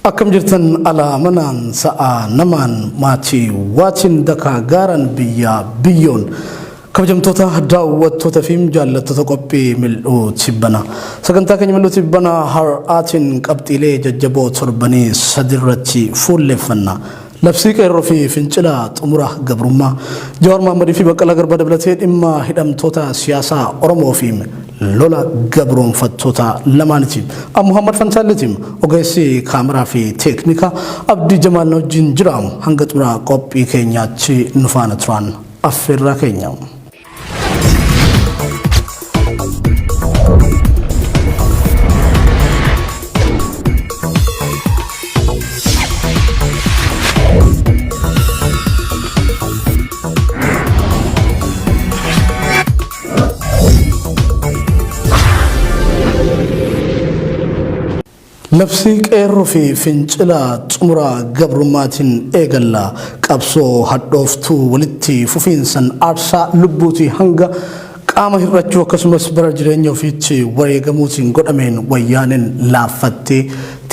Akkam jirtan ala manaan sa'a namaan maatii waatiin dakaa gaaran biyyoon kabajamtoota daawwattoota fi jaallattoota qophii mil'uu tibbana sagantaa keenya mil'uu tibbana har'aatiin qabxiilee jajjaboo torbanii sadirratti fuulleffanna labsii qeerroo fi fincila xumura gabrummaa Jawaar Mohammadii fi Baqqalaa Garbaa dabalatee dhimma hidhamtoota siyaasaa Oromoo fi lola gabroonfattoota lamaanitiin Muhammad Fantaalleetiin ogeessi kaameraa fi teeknika Abdii Jamaal wajjin jiraamu hanga xumura qophii keenyaatti nu faana turan affeerraa keenya. Labsii qeerroo fi fincila xumura gabrummaatiin eegalla qabsoo hadhooftuu walitti fufiinsan aarsaa lubbuutii hanga qaama hir'achuu akkasumas bara jireenya ofiitti wareegamuutiin godhameen wayyaaneen laaffattee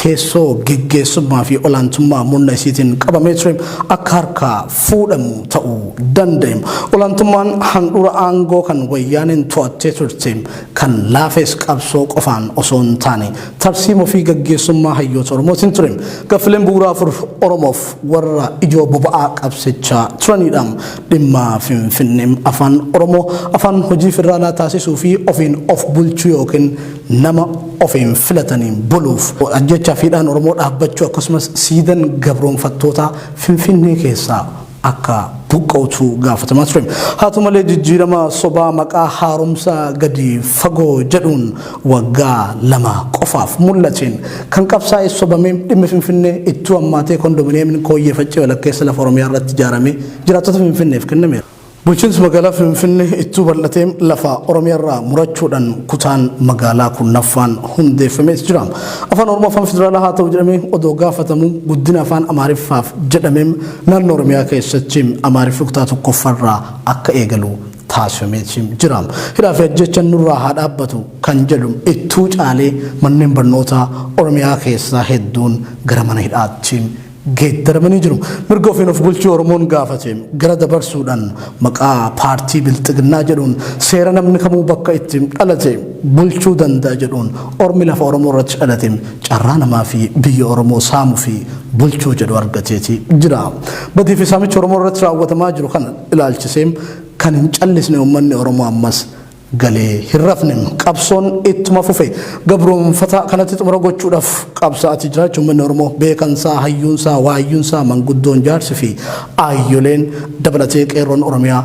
teessoo geggeessummaa fi olaantummaa murna isiitiin qabamee ture akka harkaa fuudhamu ta'uu danda'e. Olaantummaan handhuura aangoo kan wayyaaneen to'attee turte kan laafes qabsoo qofaan osoo hin taane tarsiimoo fi geggeessummaa hayyoota Oromootiin ture. Gaffileen bu'uuraa afur Oromoof warra ijoo boba'aa qabsichaa turanidha. Dhimma Finfinnee afaan Oromoo afaan hojii federaalaa taasisuu fi ofiin of bulchuu yookiin nama ofiin filataniin buluuf ajjecha fiidhaan Oromoo dhaabbachuu akkasumas siidan gabroonfattoota Finfinnee keessaa akka buqqa'utu gaafatamaa ture. Haa ta'u malee jijjiirama sobaa maqaa haaromsa gadi fagoo jedhuun waggaa lama qofaaf mul'ateen kan qabsaa'ee sobamee dhimma Finfinnee ittuu ammaatee kondominiyeemni kooyyeeffachee walakkeessa lafa Oromiyaa irratti ijaaramee jiraattota Finfinneef kennameera. Bulchiinsi magaalaa Finfinnee ittuu bal'atee lafa Oromiyaa irraa murachuudhaan kutaan magaalaa kurnaffaan hundeeffamee jira. Afaan Oromoo afaan federaalaa haa ta'u jedhamee odoo gaafatamu guddina afaan Amaariffaaf jedhamee naannoo Oromiyaa keessatti Amaariffi kutaa tokkoffaarraa akka eegalu taasifamee jira. Hidhaa fi ajjechaan nurraa haa dhaabbatu kan jedhu ittuu caalee manneen barnootaa Oromiyaa keessaa hedduun gara mana hidhaatti geeddaramanii jiru. Mirga ofiin of bulchuu Oromoon gaafate gara dabarsuudhaan maqaa paartii bilxiginnaa jedhuun seera namni kamuu bakka itti dhalate bulchuu danda'a jedhuun Ormi lafa Oromoo irratti dhalate carraa namaa fi biyya Oromoo saamuu fi bulchuu jedhu argateeti jira. Badii fi saamichi Oromoo irratti raawwatamaa jiru kana ilaalchisee kan hin callisne uummanni Oromoo ammas galee hirrafne qabsoon ittuma fufe gabroonfata kanatti xumura gochuudhaaf qabsaa'aa jiraachuu uummanni Oromoo beekansaa hayyuunsaa waayyuunsaa manguddoon jaarsi fi aayyoleen dabalatee qeerroon Oromiyaa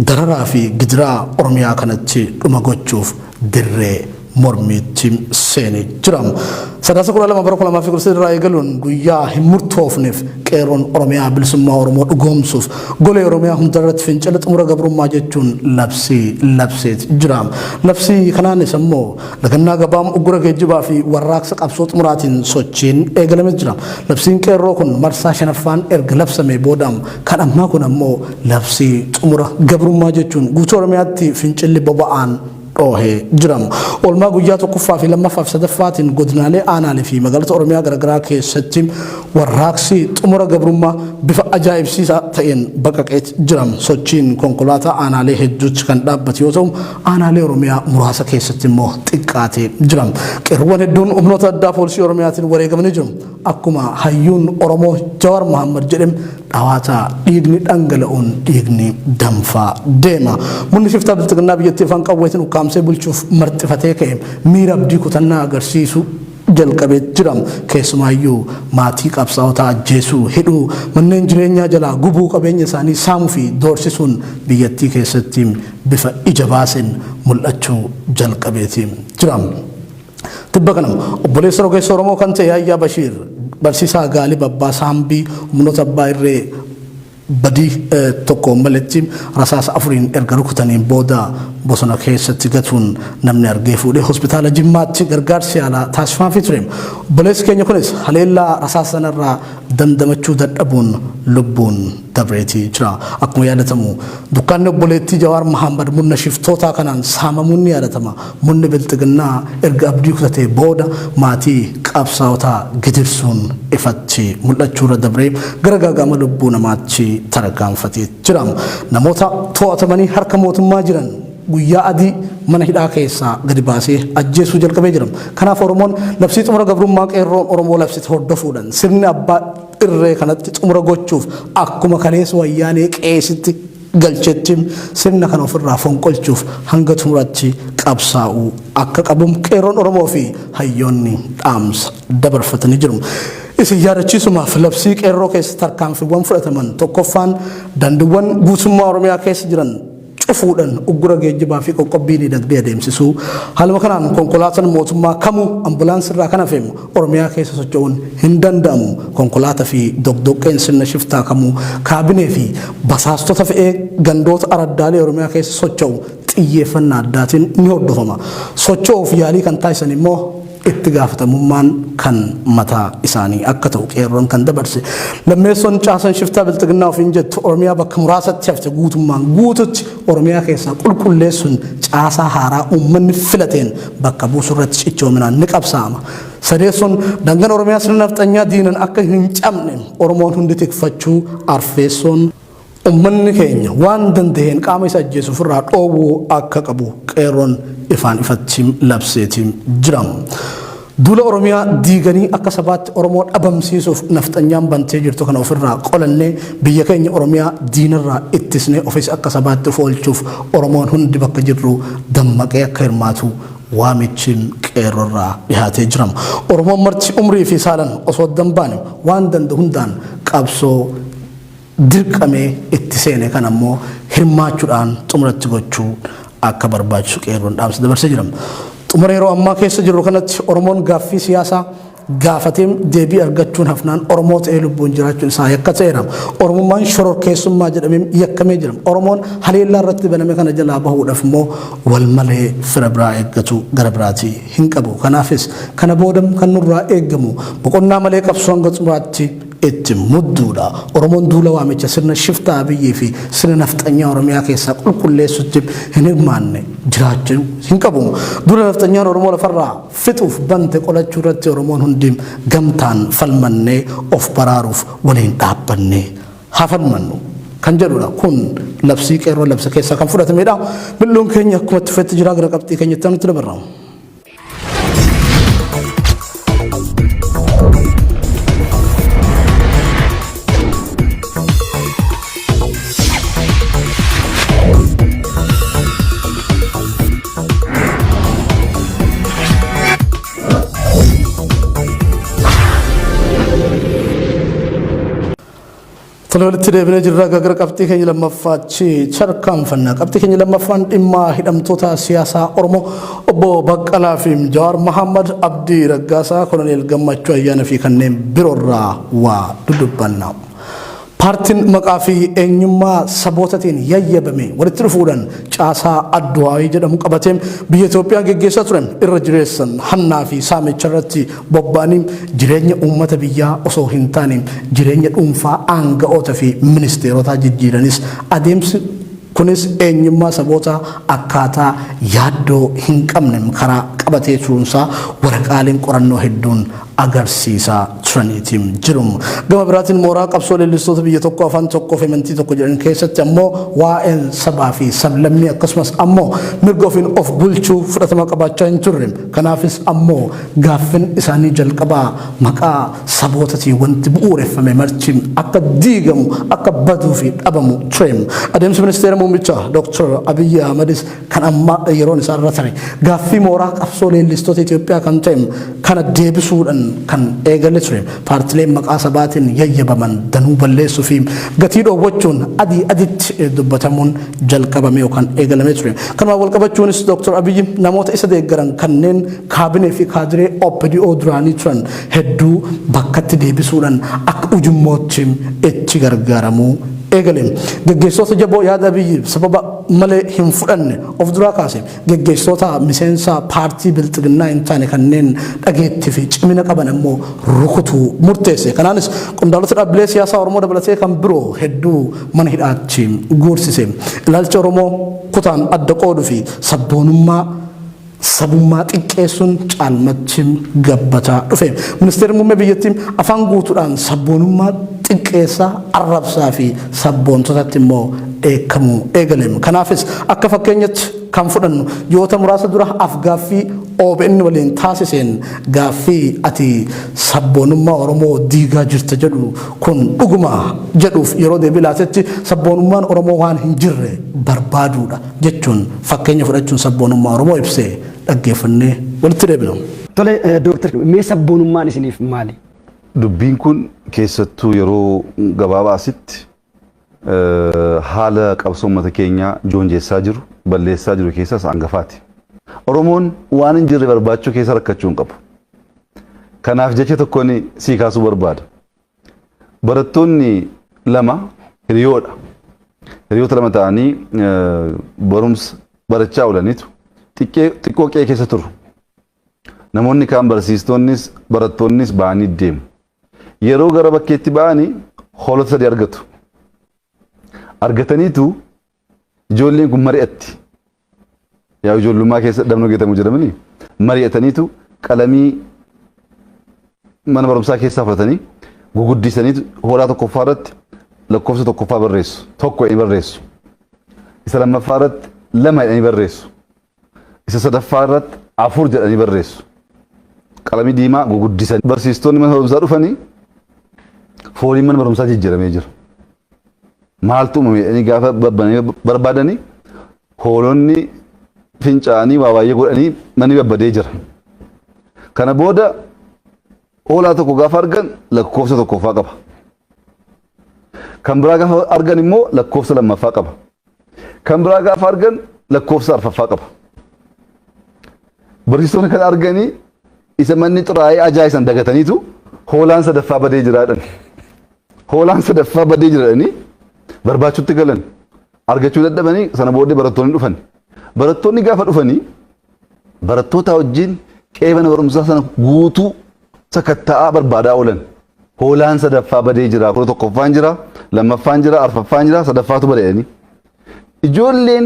dararaa fi gidiraa Oromiyaa kanatti dhuma gochuuf dirree mormiitti seenee jira. Sadaasa kudha lama bara 2010 irraa eegaluun guyyaa hin murtoofneef qeerroon Oromiyaa bilisummaa Oromoo dhugoomsuuf golee Oromiyaa hundarratti fincila xumura gabrummaa jechuun labseet jira. Labsii kanaanis ammoo lagannaa gabaam uggura geejjibaa fi warraaqsa qabsoo xumuraatiin sochiin eegalamee jira. Labsiin qeerroo kun marsaa shanaffaan erga labsamee booda kan ammaa kun ammoo labsii xumura gabrummaa jechuun guutuu Oromiyaatti fincilli boba'aan dhoohee jira. Oolmaa guyyaa tokkoffaa fi lammaffaa fi sadaffaatiin godinaalee aanaalee fi magaalota Oromiyaa garaagaraa keessatti warraaqsi xumura gabrummaa bifa ajaa'ibsiisaa ta'een baqaqee jira. Sochiin konkolaataa aanaalee hedduutti kan dhaabbate yoo ta'u aanaalee Oromiyaa muraasa keessatti immoo xiqqaatee jira. Qeerroowwan hedduun humnoota addaa poolisii Oromiyaatiin wareegamanii jiru. Akkuma hayyuun Oromoo Jawaar Mohammad jedhame dhawaata dhiigni dhangala'uun dhiigni danfaa deema. Munni shiftaa bilxiginnaa biyyattii afaan qawweetiin ukkaamsee bulchuuf marxifatee ka'e miira abdii kutannaa agarsiisu jalqabee jira. Keessumaayyuu maatii qabsaa'otaa ajjeesuu, hidhuu, manneen jireenyaa jalaa gubuu qabeenya isaanii saamuu fi doorsisuun biyyattii keessatti bifa ija baaseen mul'achuu jalqabeetii jira. Tibba kana obboleessa rogeessa Oromoo kan ta'e Yaayyaa Bashiir barsiisaa Gaalib Abbaa Saambii humnoota abbaa irree badii tokko maletti rasaasa afuriin erga rukutaniin booda bosona keessatti gatuun namni argee fuudhee hospitaala Jimmaatti gargaarsi yaalaa taasifamaa ture. Obboleessi keenya kunis haleellaa rasaasa sanarraa dandamachuu dadhabuun lubbuun dabreetii jira. Akkuma yaadatamu dukkaanni obboleettii Jawaar Mahammad murna shiftootaa kanaan saamamuun ni yaadatama. Murni bilxiginnaa erga abdii kutatee booda maatii qabsaa'otaa gidirsuun ifatti mul'achuurra dabree gara gaagama lubbuu namaatti tarkaanfatee jira. Namoota to'atamanii harka mootummaa jiran guyyaa adii mana hidhaa keessaa gadi baasee ajjeesuu jalqabee jira. Kanaaf Oromoon labsii xumura gabrummaa qeerroon Oromoo labsite hordofuudhaan sirni abbaa irree kanatti xumura gochuuf akkuma kaleessa wayyaanee qeesitti galchetti sirna kana ofirraa fonqolchuuf hanga xumuraatti qabsaa'uu akka qabuun qeerroon Oromoo fi hayyoonni dhaamsa dabarfatanii jiru. Isin yaadachiisumaaf labsii qeerroo keessa tarkaanfiiwwan fudhataman tokkoffaan daandiiwwan guutummaa Oromiyaa keessa jiran cufuudhaan uggura geejjibaa fi qoqqobbii dinagdee adeemsisuu. Haaluma kanaan konkolaataan mootummaa kamuu ambulaansirraa kan hafe Oromiyaa keessa socho'uun hin danda'amu. Konkolaataa fi dogdoqqeen sirna shiftaa kamuu kaabinee fi basaastota fe'ee gandoota araddaalee Oromiyaa keessa socho'u xiyyeeffannaa addaatiin ni hordofama. Socho'uuf yaalii kan taasisan immoo itti gaafatamummaan kan mataa isaanii akka ta'u qeerroon kan dabarse. Lammeessoon caasan shiftaa bilxiginnaa ofiin jettu Oromiyaa bakka muraasatti hafte guutummaan guututti Oromiyaa keessaa qulqulleessuun caasaa haaraa uummanni filateen bakka buusurratti cichoominaan ni qabsaa'ama. Sadeessoon dangan Oromiyaa sirna nafxanyaa diinan akka hin cabne Oromoon hundi tikfachuu. Arfeessoon uummanni keenya waan danda'een qaama isa ajjeesuuf irraa dhoowwuu akka qabu qeerroon ifaan ifatti labseetiin jira. Duula Oromiyaa diiganii akka sabaatti Oromoo dhabamsiisuuf nafxanyaan bantee jirtu kana ofirraa qolannee biyya keenya Oromiyaa diinarraa ittisnee ofis akka sabaatti oolchuuf Oromoon hundi bakka jirru dammaqee akka hirmaatu waamichiin qeerroorraa dhiyaatee jira. Oromoon marti umrii fi saalan osoo dambaane waan danda'u hundaan qabsoo dirqamee itti seene kan ammoo hirmaachuudhaan xumuratti gochuu akka barbaachisu qeerroon dhaamsa dabarsee jira. Xumura yeroo ammaa keessa jirru kanatti Oromoon gaaffii siyaasaa gaafatee deebii argachuun hafnaan Oromoo ta'ee lubbuun jiraachuun isaa yakka ta'eera. Oromummaan shororkeessummaa jedhamee yakkamee jira. Oromoon haleellaa irratti baname kana jalaa bahuudhaaf immoo wal malee fira biraa eeggatu gara biraatii hin qabu. Kanaafis kana booda kan nurraa eeggamu boqonnaa malee qabsoo hanga xumuraatti itti mudduudha. Oromoon duula waamicha sirna shiftaa biyyee fi sirna nafxanyaa Oromiyaa keessaa qulqulleessutti hin hirmaanne jiraachuu hin qabu. Duula nafxanyaan Oromoo lafarraa fixuuf bante qolachuu irratti Oromoon hundi gamtaan falmannee of baraaruuf waliin dhaabbannee haa falmannu kan jedhudha. Kun labsii qeerroo labsa keessaa kan fudhatamedha. Mil'uun keenya akkuma itti fufetti jira gara qabxii keenyatti nutti dabarra. Tololitti deebinee jirra gara qabxii keenya lammaffaatti tarkaanfanna. Qabxii keenya lammaffaan dhimma hidhamtoota siyaasaa Oromoo obbo Baqqalaa fi Jawaar Mahammad, Abdii Raggaasaa, Koloneel Gammachuu Ayyaanaa fi kanneen biroorraa waa dudubbanna. Paartiin maqaa fi eenyummaa sabootatiin yayyabame walitti dhufuudhaan caasaa Adduwaayii jedhamu qabatee biyya Itoophiyaa geggeessaa turan irra jireessan hannaa fi saamicha irratti bobba'anii jireenya uummata biyyaa osoo hin taane jireenya dhuunfaa aanga'oota fi ministeerotaa jijjiiranis adeemsi kunis eenyummaa saboota akkaataa yaaddoo hin qabne karaa qabatee turuunsaa waraqaaleen qorannoo hedduun agarsiisaa turaniitiin jiru. Gama biraatiin mooraa qabsoo leellistoota biyya tokko afaan tokkoo fi amantii tokko jedhan keessatti ammoo waa'een sabaa fi sablammii akkasumas ammoo mirga ofiin of bulchuu fudhatama qabaachaa hin turre. Kanaafis ammoo gaaffin isaanii jalqabaa maqaa sabootatiin wanti bu'uureffame marchiin akka diigamu akka baduu fi dhabamu ture. Adeemsi ministeera muummichaa Dr. Abiyyi Ahmadis kan amma yeroon isaa irra ture gaaffii mooraa qabsoo leellistoota Itoophiyaa kan ta'e kana deebisuudhaan kan eegale ture. Paartileen maqaa sabaatiin yayyabaman danuu balleessuu fi gatii dhoowwachuun adii aditti dubbatamuun jalqabame yookaan eegalame ture. Kanuma wal qabachuunis Dr. Abiyyi namoota isa deeggaran kanneen kaabinee fi kaadiree OPDO duraanii turan hedduu bakkatti deebisuudhaan akka ujummootti itti gargaaramuu eegaleen geggeessitoota jaboo yaada biyyi sababa malee hin fudhanne of duraa kaase geggeessitoota miseensa paartii bilxiginnaa hin taane kanneen dhageettii fi cimina qaban immoo rukutuu murteesse. Kanaanis qondaaltota dhaabbilee siyaasaa Oromoo dabalatee kan biroo hedduu mana hidhaatti guursise. Ilaalcha Oromoo kutaan adda qooduu fi sabboonummaa sabummaa xiqqeessuun caalmatti gabbataa dhufe. Ministeerri muummee biyyattii afaan guutuudhaan sabboonummaa xiqqeessaa arrabsaa fi sabboontotatti immoo dheekkamuu eegaleem. Kanaafis akka fakkeenyatti kan fudhannu yoota muraasa dura afgaaffii OBN waliin taasiseen gaaffii ati sabboonummaa Oromoo diigaa jirta jedhu kun dhuguma jedhuuf yeroo deebii laatetti sabboonummaan Oromoo waan hin jirre barbaaduudha jechuun fakkeenya fudhachuun sabboonummaa Oromoo ibsee dhaggeeffannee walitti deebinu. Tole Dooktar mee sabboonummaan isiniif maali? Dubbiin kun keessattuu yeroo gabaabaa asitti haala qabsoo uummata keenyaa joonjessaa jiru balleessaa jiru keessas hangafaati. Oromoon waan hin jirre barbaachuu keessa rakkachuu hin qabu. Kanaaf jecha tokkoon sii kaasuu barbaada. Barattoonni lama hiriyoodha. Hiriyoota lama ta'anii barumsa barachaa oolaniitu xiqqoo qe'ee keessa turu. Namoonni kaan barsiistonnis barattoonnis ba'anii deemu. Yeroo gara bakkeetti ba'anii hoolota sadii argatu. Argataniitu ijoolleen kun mari'atti. Yaa ijoollummaa keessa dhabnoo geetamu jedhamanii mari'ataniitu qalamii mana barumsaa keessaa fudhatanii guguddisaniitu hoolaa tokkoffaa irratti lakkoofsa tokkoffaa barreessu. Tokko jedhanii barreessu. Isa lammaffaa irratti lama jedhanii barreessu. Isa sadaffaa irratti afur jedhanii barreessu. Qalamii diimaa guguddisanii. Barsiistonni mana barumsaa dhufanii fooliin mana barumsaa jijjiiramee jira. Maaltu uumame jedhanii gaafa barbaadanii hoolonni fincaanii waa baay'ee godhanii manni babbadee jira. Kana booda hoolaa tokko gaafa argan lakkoofsa tokkoffaa qaba. Kan biraa gaafa argan immoo lakkoofsa lammaffaa qaba. Kan biraa gaafa argan lakkoofsa arfaffaa qaba. Barsiistonni kan arganii isa manni xuraa'ee ajaa'isan dagataniitu hoolaan sadaffaa badee jiraadhan. Hoolaan sadaffaa badee jiraadhanii barbaachuutti galan. Argachuu dadhabanii sana booddee barattoonni dhufan. Barattoonni gaafa dhufanii barattoota wajjin qe'ee mana barumsaa sana guutuu sakatta'aa barbaadaa oolan. Hoolaan sadaffaa badee jira. Kudha tokkoffaan jira, lammaffaan jira, arfaffaan jira, sadaffaatu badeedhanii. Ijoolleen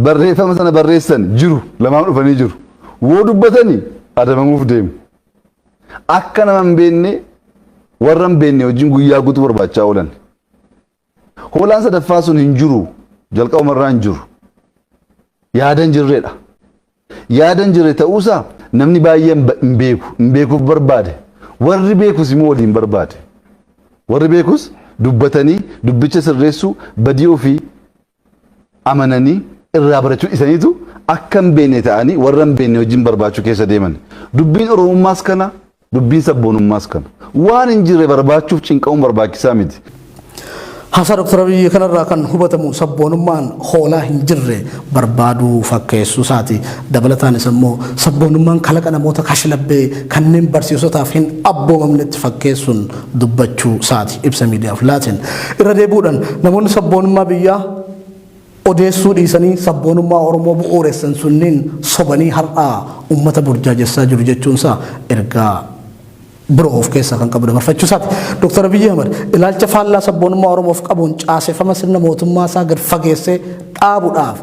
barreeffama sana barreessan jiru lamaan dhufanii jiru. Woo dubbatanii adabamuuf deemu. Akka nama hin beekne warra hin beekne wajjin guyyaa guutuu barbaachaa oolan. Hoolaan sadaffaa sun hin jiru. Jalqabumarraa hin jiru. Yaadan jirreedha. Yaadan jirre ta'uusaa namni baay'een hin beeku. Hin beekuuf barbaade. Warri beekus immoo waliin barbaade. Warri beekus dubbatanii dubbicha sirreessuu badii ofii amananii irraa barachuu isaniitu akka hin beekne ta'anii warra hin beekne wajjin barbaachuu keessa deeman. Dubbiin Oromummaas kana, dubbiin sabboonummaas kana. Waan hin jirre barbaachuuf cinqamuun barbaachisaa miti. Haasaa Dr. Abiyyi kanarraa kan hubatamu sabboonummaan hoolaa hin jirre barbaaduu fakkeessuu isaati. Dabalataanis immoo sabboonummaan kalaqa namoota kashlabbee kanneen barsiisotaaf hin abboomamnetti fakkeessuun dubbachuu isaati ibsa miidiyaaf laateen. Irra deebi'uudhaan namoonni sabboonummaa biyyaa odeessuu dhiisanii sabboonummaa Oromoo bu'uureessan sunniin sobanii har'aa uummata burjaajessaa jiru jechuunsaa ergaa biroo of keessaa kan qabu dabarfachuu isaati. Dr. Abiyyi Ahmad ilaalcha faallaa sabboonummaa Oromoof qabuun caaseffama sirna mootummaa isaa gad fageessee dhaabuudhaaf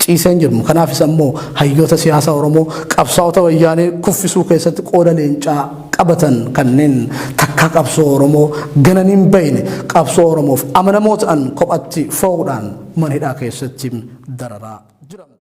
ciiseen jiru. Kanaafis immoo hayyoota siyaasaa Oromoo qabsaa'ota wayyaanee kuffisuu keessatti qooda leencaa qabatan kanneen takka qabsoo Oromoo gananiin bayne qabsoo Oromoof amanamoo ta'an kophatti fo'uudhaan mana hidhaa keessatti dararaa jiran.